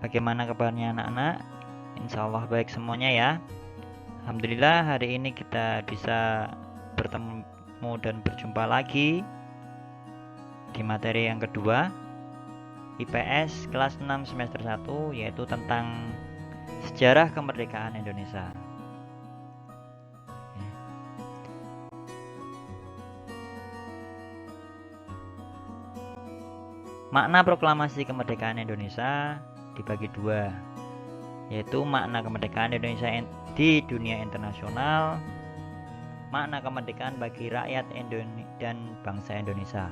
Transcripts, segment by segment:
Bagaimana kabarnya anak-anak? Insya Allah baik semuanya ya. Alhamdulillah hari ini kita bisa bertemu dan berjumpa lagi di materi yang kedua IPS kelas 6 semester 1, yaitu tentang sejarah kemerdekaan Indonesia. Makna proklamasi kemerdekaan Indonesia dibagi dua, yaitu makna kemerdekaan Indonesia di dunia internasional, makna kemerdekaan bagi rakyat Indonesia dan bangsa Indonesia.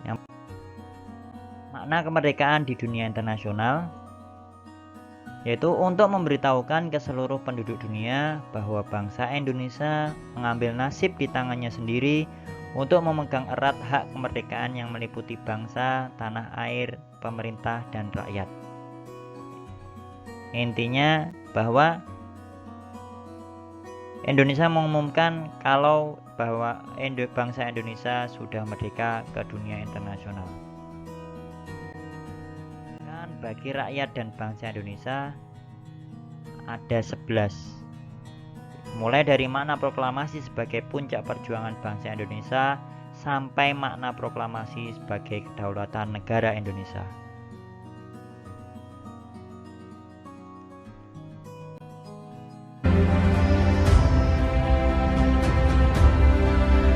Yang makna kemerdekaan di dunia internasional yaitu untuk memberitahukan ke seluruh penduduk dunia bahwa bangsa Indonesia mengambil nasib di tangannya sendiri untuk memegang erat hak kemerdekaan yang meliputi bangsa, tanah air, pemerintah, dan rakyat. Intinya bahwa Indonesia mengumumkan kalau bahwa bangsa Indonesia sudah merdeka ke dunia internasional. Dan bagi rakyat dan bangsa Indonesia ada 11. Mulai dari makna proklamasi sebagai puncak perjuangan bangsa Indonesia sampai makna proklamasi sebagai kedaulatan negara Indonesia.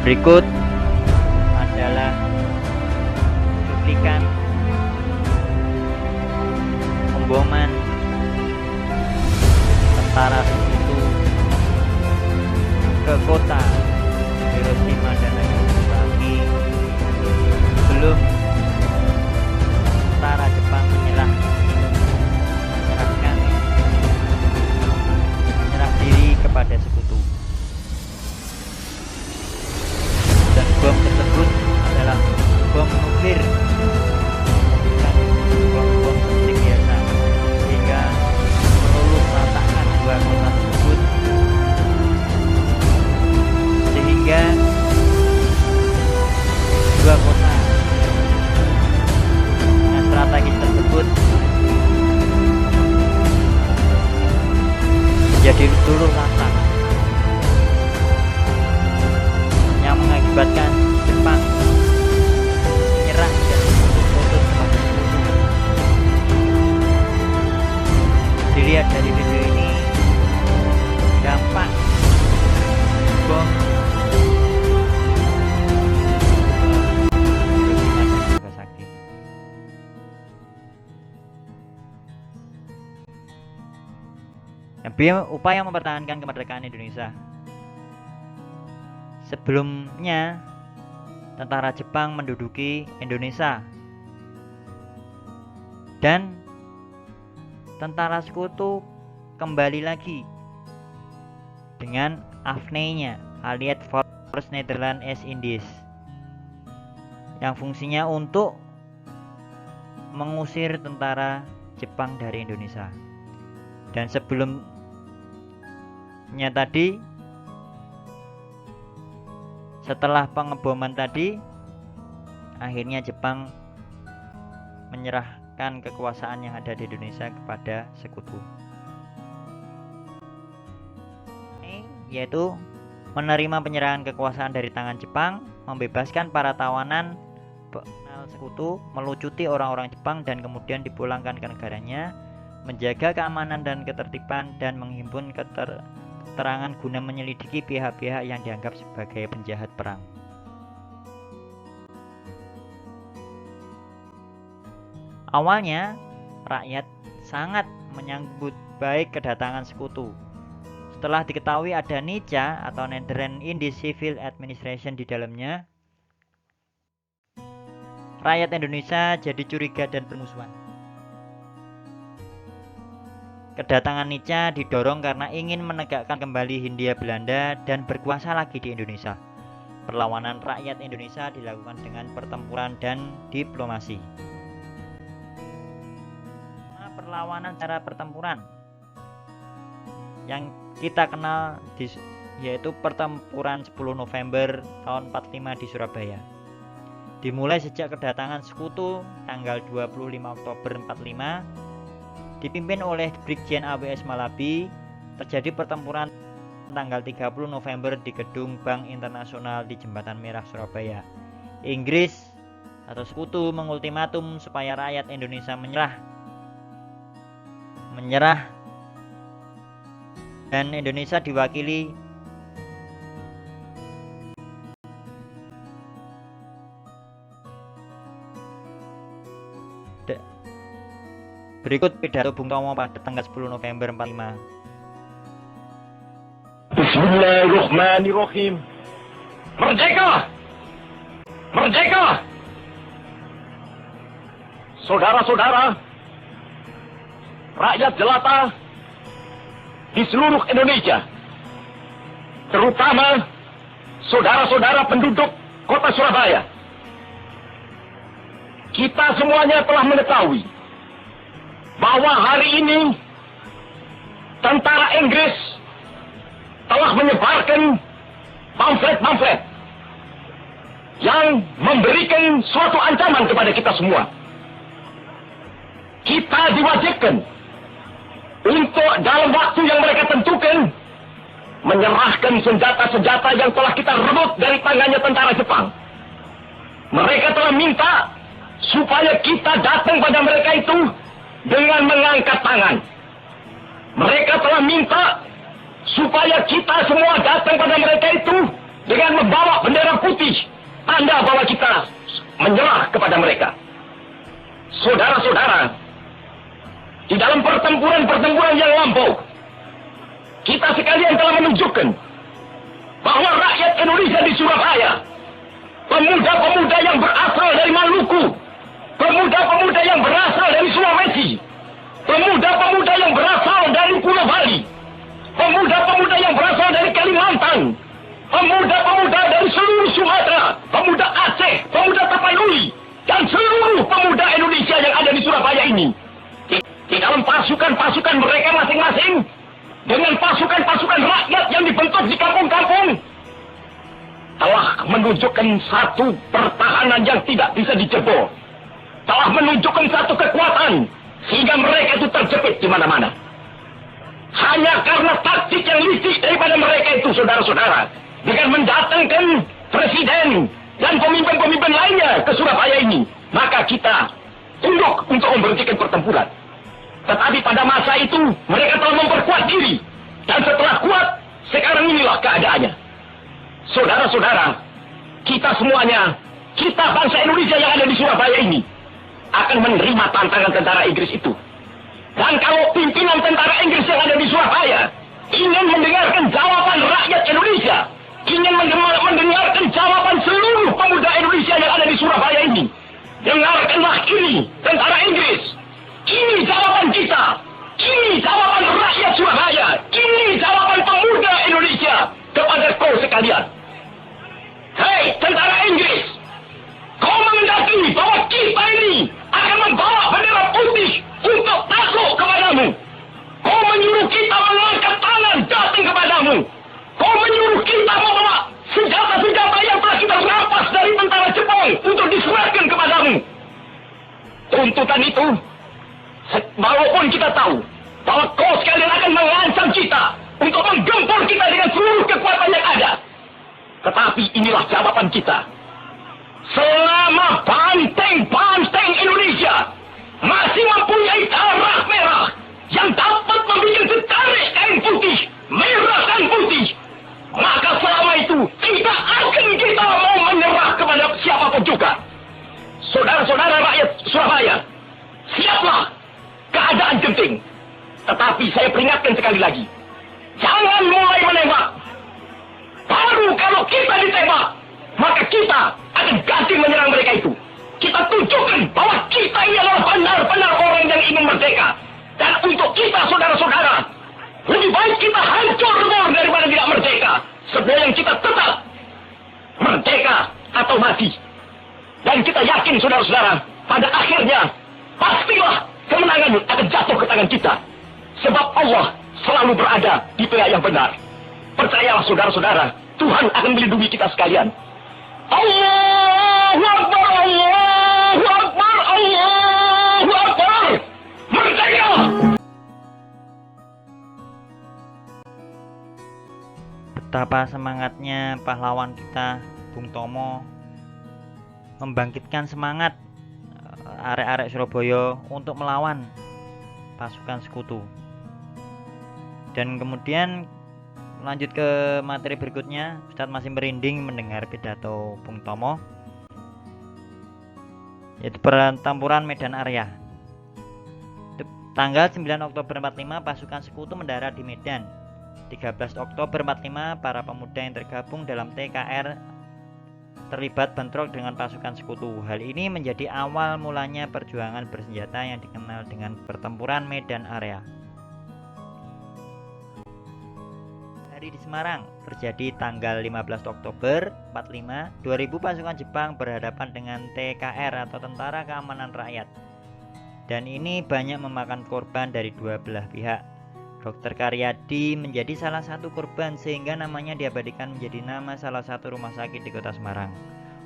Berikut adalah cuplikan pemboman tentara Sekutu ke kota Hiroshima dan Nagasaki sebelum tentara Jepang menyerah diri kepada Sekutu. Dan bom tersebut adalah bom nuklir, bukan bom plastik biasa, sehingga meluluh lantakkan dua kota tersebut, sehingga dua kota yang strategis tersebut menjadi luluh lantak, yang mengakibatkan Jepang menyerah dan tunduk kepada Sekutu. Dilihat dari video ini, dampak bom Hiroshima dan Nagasaki. Upaya mempertahankan kemerdekaan Indonesia. Sebelumnya, tentara Jepang menduduki Indonesia dan tentara Sekutu kembali lagi dengan AFNI-nya, Allied Force Netherlands East Indies, yang fungsinya untuk mengusir tentara Jepang dari Indonesia. Dan sebelumnya tadi, setelah pengeboman tadi, akhirnya Jepang menyerahkan kekuasaan yang ada di Indonesia kepada Sekutu, yaitu menerima penyerahan kekuasaan dari tangan Jepang, membebaskan para tawanan Sekutu, melucuti orang-orang Jepang dan kemudian dipulangkan ke negaranya, menjaga keamanan dan ketertiban, dan menghimpun keterangan guna menyelidiki pihak-pihak yang dianggap sebagai penjahat perang. Awalnya, rakyat sangat menyambut baik kedatangan Sekutu. Setelah diketahui ada NICA atau Netherlands Indies Civil Administration di dalamnya, rakyat Indonesia jadi curiga dan bermusuhan. Kedatangan NICA didorong karena ingin menegakkan kembali Hindia Belanda dan berkuasa lagi di Indonesia. Perlawanan rakyat Indonesia dilakukan dengan pertempuran dan diplomasi. Perlawanan secara pertempuran yang kita kenal yaitu pertempuran 10 November tahun 45 di Surabaya. dimulai sejak kedatangan sekutu tanggal 25 Oktober 45 dipimpin oleh Brigjen AWS Malabi. Terjadi pertempuran tanggal 30 November di gedung Bank Internasional di Jembatan Merah Surabaya. Inggris atau sekutu mengultimatum supaya rakyat Indonesia menyerah dan Indonesia diwakili berikut pidato Bung Tomo pada tanggal 10 November 45. Bismillahirrahmanirrahim. Merdeka! Merdeka! Saudara-saudara, rakyat jelata di seluruh Indonesia, terutama saudara-saudara penduduk kota Surabaya, kita semuanya telah mengetahui bahwa hari ini tentara Inggris telah menyebarkan pamflet-pamflet yang memberikan suatu ancaman kepada kita semua. Kita diwajibkan untuk dalam waktu yang mereka tentukan menyerahkan senjata-senjata yang telah kita rebut dari tangannya tentara Jepang. Mereka telah minta supaya kita datang pada mereka itu dengan mengangkat tangan. Mereka telah minta supaya kita semua datang pada mereka itu dengan membawa bendera putih, tanda bahwa kita menyerah kepada mereka. Saudara-saudara, di dalam pertempuran-pertempuran yang lampau, kita sekalian telah menunjukkan bahwa rakyat Indonesia di Surabaya, pemuda-pemuda yang berasal dari Maluku, pemuda-pemuda yang berasal dari Sulawesi, pemuda-pemuda yang berasal dari Pulau Bali, pemuda-pemuda yang berasal dari Kalimantan, pemuda-pemuda dari seluruh Sumatera, pemuda Aceh, pemuda Tapanuli, dan seluruh pemuda Indonesia yang ada di Surabaya ini, di dalam pasukan-pasukan mereka masing-masing, dengan pasukan-pasukan rakyat yang dibentuk di kampung-kampung, telah menunjukkan satu pertahanan yang tidak bisa dijebol, telah menunjukkan satu kekuatan sehingga mereka itu terjepit di mana-mana. Hanya karena taktik yang licik daripada mereka itu, saudara-saudara, dengan mendatangkan presiden dan pemimpin-pemimpin lainnya ke Surabaya ini, maka kita tunduk untuk memberhentikan pertempuran. Tetapi pada masa itu mereka telah memperkuat diri, dan setelah kuat, sekarang inilah keadaannya. Saudara-saudara, kita semuanya, kita bangsa Indonesia yang ada di Surabaya ini, akan menerima tantangan tentara Inggris itu. Dan kalau pimpinan tentara Inggris yang ada di Surabaya ingin mendengarkan jawaban rakyat Indonesia, ingin mendengarkan jawaban seluruh pemuda Indonesia yang ada di Surabaya ini, dengarkanlah ini, tentara Inggris. Ini jawaban kita. Ini jawaban rakyat Surabaya. Ini jawaban pemuda Indonesia kepada kau sekalian. Hei, tentara Inggris, kau mengendaki bahwa kita ini akan membawa bendera putih untuk takluk kepadamu. Kau menyuruh kita mengangkat tangan datang kepadamu. Kau menyuruh kita membawa senjata-senjata yang telah kita rampas dari tentara Jepang untuk diserahkan kepadamu. Tuntutan itu, walaupun kita tahu bahwa kau sekalian akan mengancam kita untuk menggempur kita dengan seluruh kekuatan yang ada, tetapi inilah jawaban kita. Selama banteng-banteng Indonesia masih mempunyai darah merah yang dapat membuat setarik kain putih, merah dan putih, maka selama itu tidak akan kita mau menyerah kepada siapapun juga. Saudara-saudara rakyat Surabaya, siaplah, keadaan genting. Tetapi saya peringatkan sekali lagi, jangan mulai menembak. Baru kalau kita ditembak, maka kita akan ganti menyerang mereka itu. Kita tunjukkan bahwa kita ini adalah benar-benar orang yang ingin merdeka. Dan untuk kita, saudara-saudara, lebih baik kita hancur lebur daripada tidak merdeka. Sebelum kita tetap merdeka atau mati. Dan kita yakin, saudara-saudara, pada akhirnya pastilah kemenangan akan jatuh ke tangan kita. Sebab Allah selalu berada di pihak yang benar. Percayalah, saudara-saudara, Tuhan akan melindungi kita sekalian. Allah Akbar, Allahu Akbar, Allahu Akbar. Merdeka! Betapa semangatnya pahlawan kita Bung Tomo membangkitkan semangat arek-arek Surabaya untuk melawan pasukan sekutu. Dan kemudian lanjut ke materi berikutnya, Ustadz masih merinding mendengar pidato Bung Tomo, yaitu pertempuran Medan Area. Tanggal 9 Oktober 45 pasukan sekutu mendarat di Medan. 13 Oktober 45 para pemuda yang tergabung dalam TKR terlibat bentrok dengan pasukan sekutu. Hal ini menjadi awal mulanya perjuangan bersenjata yang dikenal dengan pertempuran Medan Area. Hari di Semarang terjadi tanggal 15 Oktober 45, 2000 pasukan Jepang berhadapan dengan TKR atau Tentara Keamanan Rakyat. Dan ini banyak memakan korban dari dua belah pihak. Dr. Karyadi menjadi salah satu korban sehingga namanya diabadikan menjadi nama salah satu rumah sakit di kota Semarang.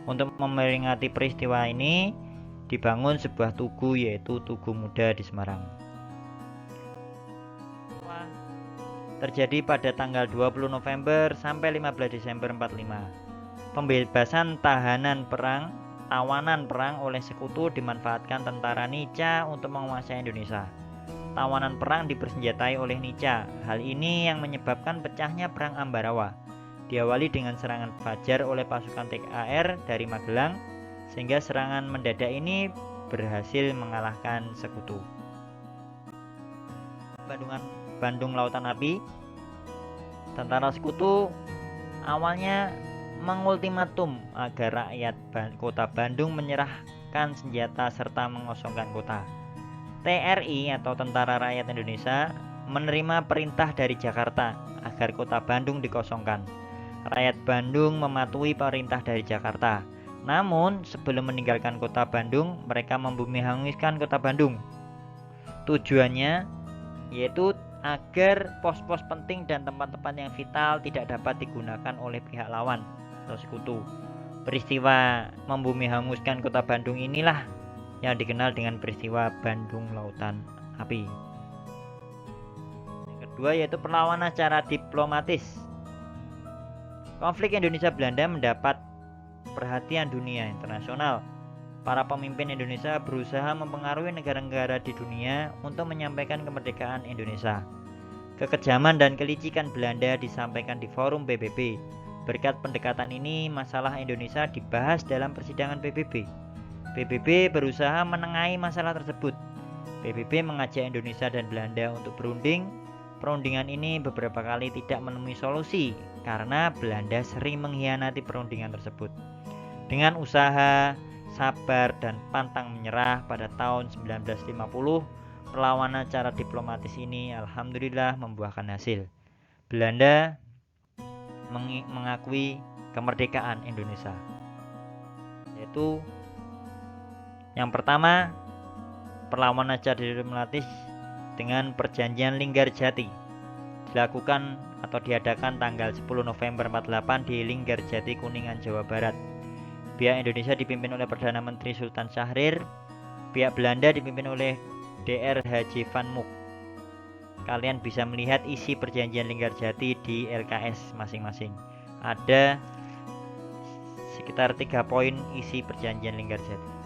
Untuk memperingati peristiwa ini dibangun sebuah tugu, yaitu Tugu Muda di Semarang. Terjadi pada tanggal 20 November sampai 15 Desember 45. Pembebasan tawanan perang oleh sekutu dimanfaatkan tentara Nica untuk menguasai Indonesia. Tawanan perang dipersenjatai oleh Nica. Hal ini yang menyebabkan pecahnya Perang Ambarawa. Diawali dengan serangan fajar oleh pasukan TKR dari Magelang, sehingga serangan mendadak ini berhasil mengalahkan sekutu. Bandung Lautan Api. Tentara sekutu awalnya mengultimatum agar rakyat kota Bandung menyerahkan senjata serta mengosongkan kota. TRI atau Tentara Rakyat Indonesia menerima perintah dari Jakarta agar kota Bandung dikosongkan. Rakyat Bandung mematuhi perintah dari Jakarta. Namun sebelum meninggalkan kota Bandung, mereka membumi hanguskan kota Bandung. Tujuannya yaitu agar pos-pos penting dan tempat-tempat yang vital tidak dapat digunakan oleh pihak lawan atau sekutu. Peristiwa membumi hanguskan kota Bandung inilah yang dikenal dengan peristiwa Bandung Lautan Api. Yang kedua yaitu perlawanan secara diplomatis. Konflik Indonesia-Belanda mendapat perhatian dunia internasional. Para pemimpin Indonesia berusaha mempengaruhi negara-negara di dunia untuk menyampaikan kemerdekaan Indonesia. Kekejaman dan kelicikan Belanda disampaikan di forum PBB. Berkat pendekatan ini, masalah Indonesia dibahas dalam persidangan PBB. PBB berusaha menengahi masalah tersebut. PBB mengajak Indonesia dan Belanda untuk berunding. Perundingan ini beberapa kali tidak menemui solusi karena Belanda sering mengkhianati perundingan tersebut. Dengan usaha, sabar, dan pantang menyerah pada tahun 1950, perlawanan secara diplomatis ini alhamdulillah membuahkan hasil. Belanda mengakui kemerdekaan Indonesia, yaitu yang pertama, perlawanan secara diplomatis dengan perjanjian Linggarjati dilakukan atau diadakan tanggal 10 November 48 di Linggarjati, Kuningan, Jawa Barat. Pihak Indonesia dipimpin oleh Perdana Menteri Sultan Syahrir, pihak Belanda dipimpin oleh Dr. H.J. Van Mook. Kalian bisa melihat isi perjanjian Linggarjati di LKS masing-masing. Ada sekitar 3 poin isi perjanjian Linggarjati.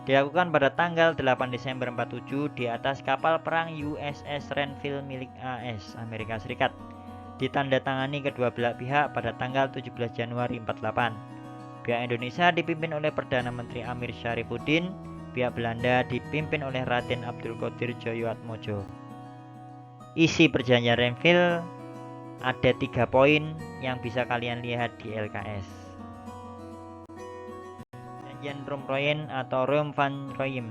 Dilakukan pada tanggal 8 Desember 47 di atas kapal perang USS Renville milik AS Amerika Serikat. Ditandatangani kedua belah pihak pada tanggal 17 Januari 48. Pihak Indonesia dipimpin oleh Perdana Menteri Amir Syarifuddin, pihak Belanda dipimpin oleh Raden Abdul Qadir Joyoatmojo. Isi perjanjian Renville ada 3 poin yang bisa kalian lihat di LKS. Perjanjian Rumroyen atau Rum van Royem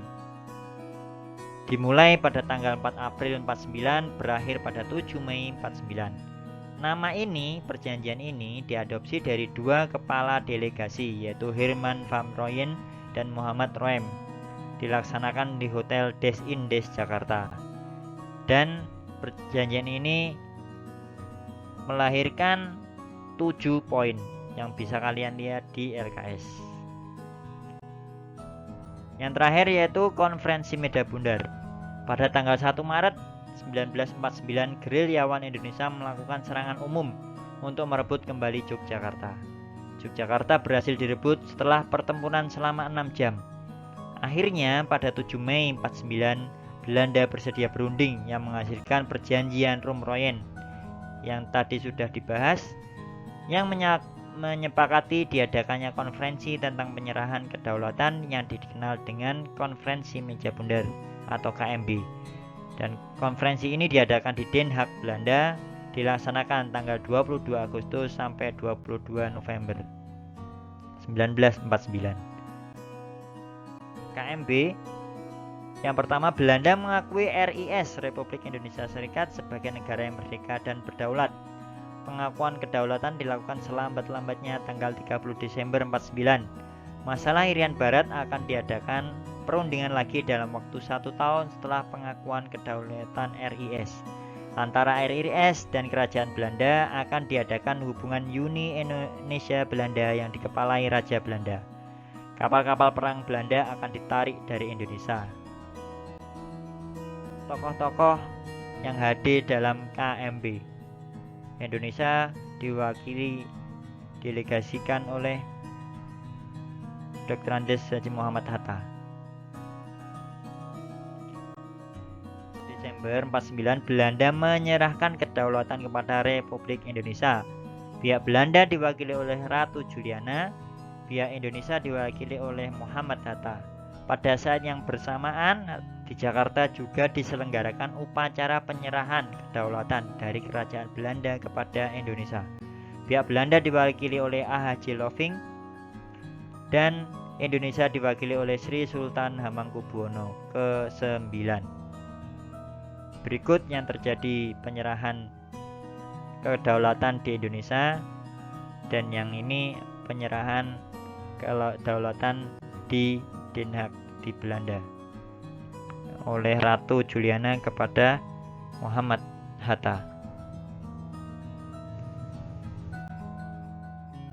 dimulai pada tanggal 4 April 49, berakhir pada 7 Mei 49. Nama ini, perjanjian ini diadopsi dari 2 kepala delegasi, yaitu Herman van Royen dan Muhammad Roem. Dilaksanakan di Hotel Des Indes Jakarta. Dan perjanjian ini melahirkan 7 poin. yang bisa kalian lihat di LKS. Yang terakhir yaitu Konferensi Medan Bundar. Pada tanggal 1 Maret 1949, gerilyawan Indonesia melakukan serangan umum untuk merebut kembali Yogyakarta. Yogyakarta berhasil direbut setelah pertempuran selama 6 jam. Akhirnya pada 7 Mei 49, Belanda bersedia berunding yang menghasilkan perjanjian Roem-Royen yang tadi sudah dibahas, yang menyepakati diadakannya konferensi tentang penyerahan kedaulatan yang dikenal dengan Konferensi Meja Bundar atau KMB. Dan konferensi ini diadakan di Den Haag, Belanda, dilaksanakan tanggal 22 Agustus sampai 22 November 1949. KMB yang pertama, Belanda mengakui RIS Republik Indonesia Serikat sebagai negara yang merdeka dan berdaulat. Pengakuan kedaulatan dilakukan selambat-lambatnya tanggal 30 Desember 49. Masalah Irian Barat akan diadakan perundingan lagi dalam waktu 1 tahun setelah pengakuan kedaulatan RIS. Antara RIS dan Kerajaan Belanda akan diadakan hubungan Uni Indonesia Belanda yang dikepalai Raja Belanda. Kapal-kapal perang Belanda akan ditarik dari Indonesia. Tokoh-tokoh yang hadir dalam KMB. Indonesia diwakili delegasikan oleh Dr. Andes Haji Muhammad Hatta. Desember 49, Belanda menyerahkan kedaulatan kepada Republik Indonesia. Pihak Belanda diwakili oleh Ratu Juliana, pihak Indonesia diwakili oleh Muhammad Hatta. Pada saat yang bersamaan, di Jakarta juga diselenggarakan upacara penyerahan kedaulatan dari Kerajaan Belanda kepada Indonesia. Pihak Belanda diwakili oleh A.H.J. Loving dan Indonesia diwakili oleh Sri Sultan Hamengkubuwono ke-9. Berikut yang terjadi penyerahan kedaulatan di Indonesia, dan yang ini penyerahan kedaulatan di Den Haag di Belanda oleh Ratu Juliana kepada Muhammad Hatta.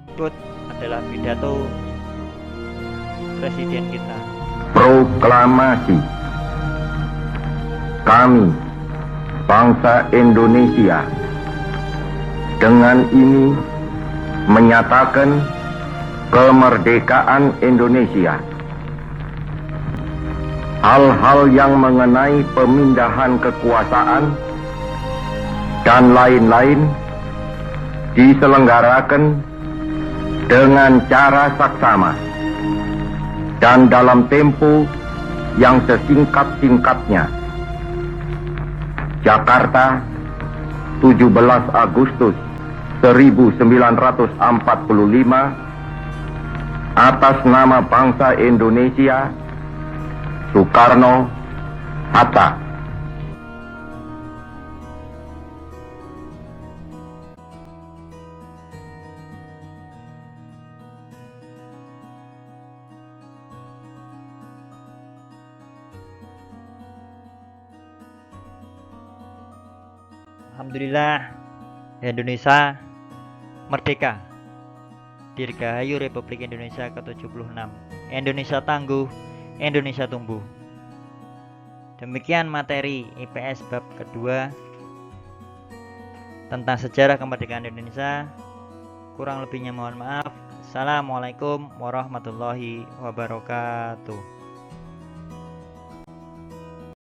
Berikut adalah pidato Presiden kita. Proklamasi. Kami, bangsa Indonesia, dengan ini menyatakan kemerdekaan Indonesia. Hal-hal yang mengenai pemindahan kekuasaan dan lain-lain diselenggarakan dengan cara saksama dan dalam tempo yang sesingkat-singkatnya. Jakarta, 17 Agustus 1945, atas nama bangsa Indonesia, Soekarno Hatta. Alhamdulillah, Indonesia merdeka. Dirgahayu Republik Indonesia ke-76. Indonesia tangguh, Indonesia tumbuh. Demikian materi IPS bab kedua tentang sejarah kemerdekaan Indonesia. Kurang lebihnya mohon maaf. Assalamualaikum warahmatullahi wabarakatuh.